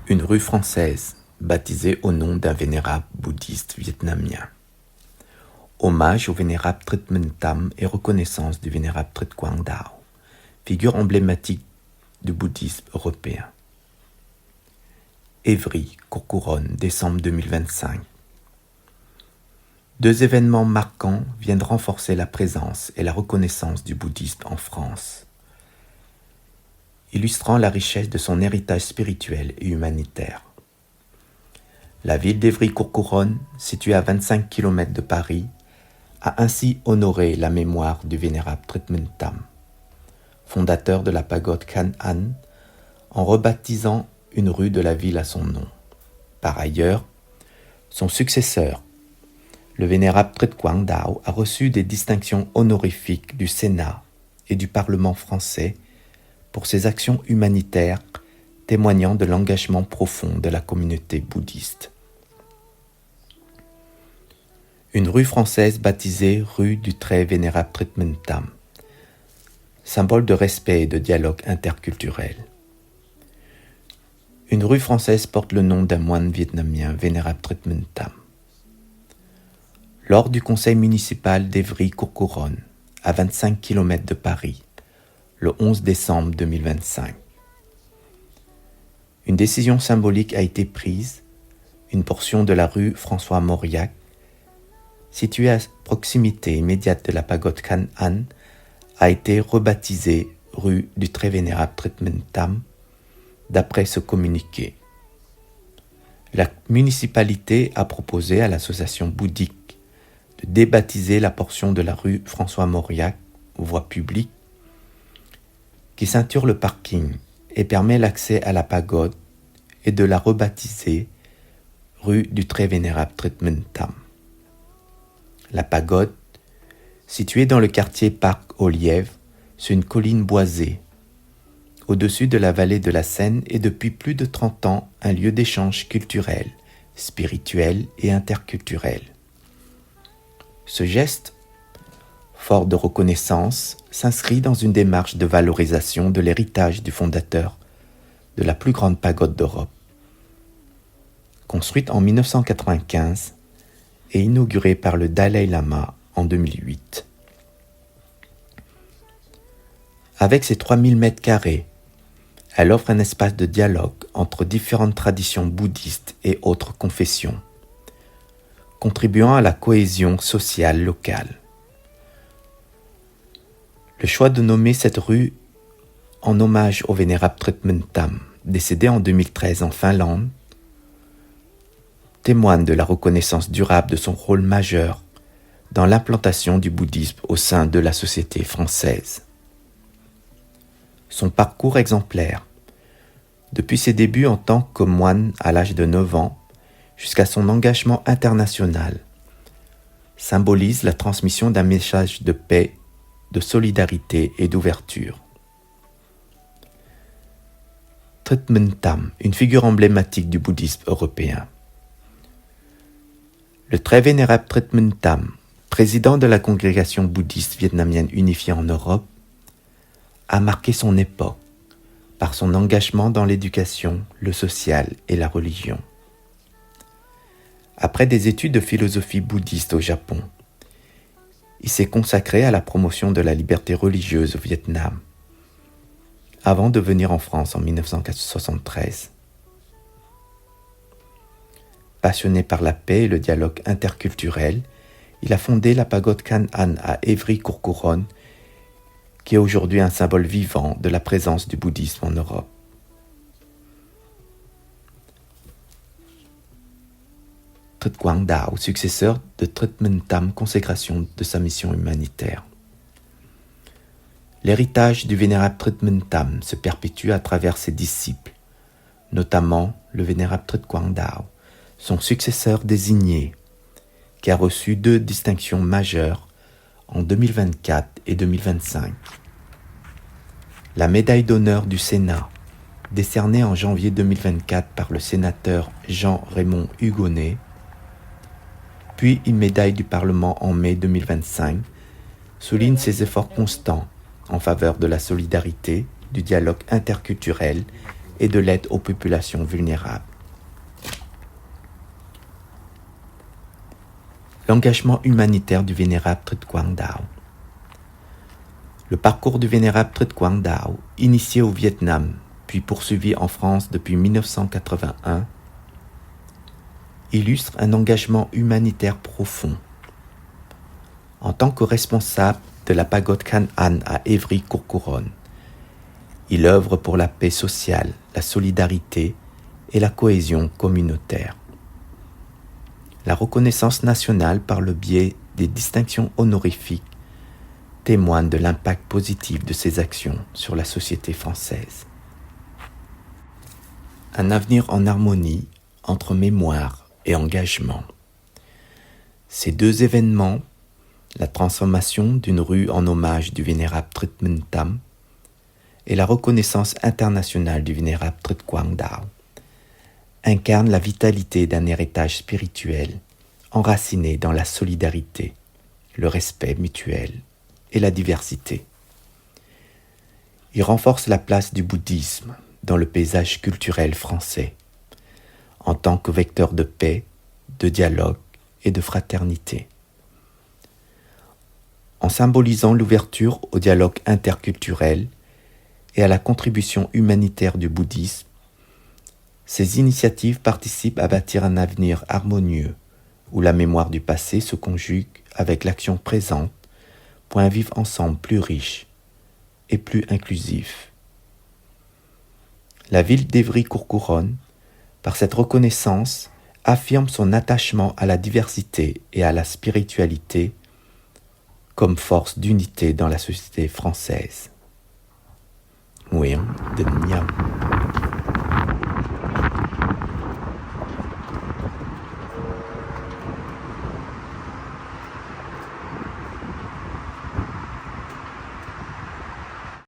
Une rue française, baptisée au nom d'un vénérable bouddhiste vietnamien. Hommage au vénérable Thrit Minh Tam et reconnaissance du vénérable Thrit Quang Dao, figure emblématique du bouddhisme européen. Évry, Courcouronnes, décembre 2025. Deux événements marquants viennent renforcer la présence et la reconnaissance du bouddhisme en France, illustrant la richesse de son héritage spirituel et humanitaire. La ville d'Évry-Courcouronnes, située à 25 km de Paris, a ainsi honoré la mémoire du vénérable Thrit Minh Tam, fondateur de la pagode Khan An, en rebaptisant une rue de la ville à son nom. Par ailleurs, son successeur, le vénérable Thrit Quang Dao, a reçu des distinctions honorifiques du Sénat et du Parlement français pour ses actions humanitaires témoignant de l'engagement profond de la communauté bouddhiste. Une rue française baptisée rue du très vénérable Thrit Minh Tam, symbole de respect et de dialogue interculturel. Une rue française porte le nom d'un moine vietnamien, vénérable Thrit Minh Tam. Lors du conseil municipal d'Évry-Courcouronnes, à 25 km de Paris, le 11 décembre 2025, une décision symbolique a été prise. Une portion de la rue François-Mauriac, située à proximité immédiate de la pagode Khan An, a été rebaptisée rue du très vénérable Thrit Minh Tam, d'après ce communiqué. La municipalité a proposé à l'association bouddhique de débaptiser la portion de la rue François-Mauriac, voie publique, qui ceinture le parking et permet l'accès à la pagode, et de la rebaptiser rue du très vénérable Thrit Minh Tam. La pagode, située dans le quartier Parc aux Lièvres, sur une colline boisée, au-dessus de la vallée de la Seine, est depuis plus de 30 ans un lieu d'échange culturel, spirituel et interculturel. Ce geste, fort de reconnaissance, s'inscrit dans une démarche de valorisation de l'héritage du fondateur de la plus grande pagode d'Europe. Construite en 1995 et inaugurée par le Dalai Lama en 2008. Avec ses 3000 mètres carrés, elle offre un espace de dialogue entre différentes traditions bouddhistes et autres confessions, contribuant à la cohésion sociale locale. Le choix de nommer cette rue en hommage au vénérable Thrit Minh Tam, décédé en 2013 en Finlande, témoigne de la reconnaissance durable de son rôle majeur dans l'implantation du bouddhisme au sein de la société française. Son parcours exemplaire, depuis ses débuts en tant que moine à l'âge de 9 ans jusqu'à son engagement international, symbolise la transmission d'un message de paix, de solidarité et d'ouverture. Thrit Minh Tam, une figure emblématique du bouddhisme européen. Le très vénérable Thrit Minh Tam, président de la congrégation bouddhiste vietnamienne unifiée en Europe, a marqué son époque par son engagement dans l'éducation, le social et la religion. Après des études de philosophie bouddhiste au Japon, il s'est consacré à la promotion de la liberté religieuse au Vietnam, avant de venir en France en 1973. Passionné par la paix et le dialogue interculturel, il a fondé la pagode Khan An à Évry-Courcouronnes, qui est aujourd'hui un symbole vivant de la présence du bouddhisme en Europe. Thrit Quang Dao, successeur de Thrit Minh Tam, consécration de sa mission humanitaire. L'héritage du vénérable Thrit Minh Tam se perpétue à travers ses disciples, notamment le vénérable Thrit Quang Dao, son successeur désigné, qui a reçu 2 distinctions majeures en 2024 et 2025. La médaille d'honneur du Sénat, décernée en janvier 2024 par le sénateur Jean-Raymond Hugonet, puis une médaille du Parlement en mai 2025, souligne ses efforts constants en faveur de la solidarité, du dialogue interculturel et de l'aide aux populations vulnérables. L'engagement humanitaire du vénérable Trith Quang Dao. Le parcours du vénérable Trith Quang Dao, initié au Vietnam, puis poursuivi en France depuis 1981, illustre un engagement humanitaire profond. En tant que responsable de la pagode Khan An à Évry-Courcouronnes, il œuvre pour la paix sociale, la solidarité et la cohésion communautaire. La reconnaissance nationale par le biais des distinctions honorifiques témoigne de l'impact positif de ses actions sur la société française. Un avenir en harmonie entre mémoire et engagement. Ces deux événements, la transformation d'une rue en hommage du vénérable Trith Minh Tam et la reconnaissance internationale du vénérable Trith Quang Dao, incarnent la vitalité d'un héritage spirituel enraciné dans la solidarité, le respect mutuel et la diversité. Il renforce la place du bouddhisme dans le paysage culturel français, en tant que vecteur de paix, de dialogue et de fraternité. En symbolisant l'ouverture au dialogue interculturel et à la contribution humanitaire du bouddhisme, ces initiatives participent à bâtir un avenir harmonieux où la mémoire du passé se conjugue avec l'action présente pour un vivre ensemble plus riche et plus inclusif. La ville d'Évry-Courcouronnes, par cette reconnaissance, affirme son attachement à la diversité et à la spiritualité comme force d'unité dans la société française. Nguyen de Nhiam.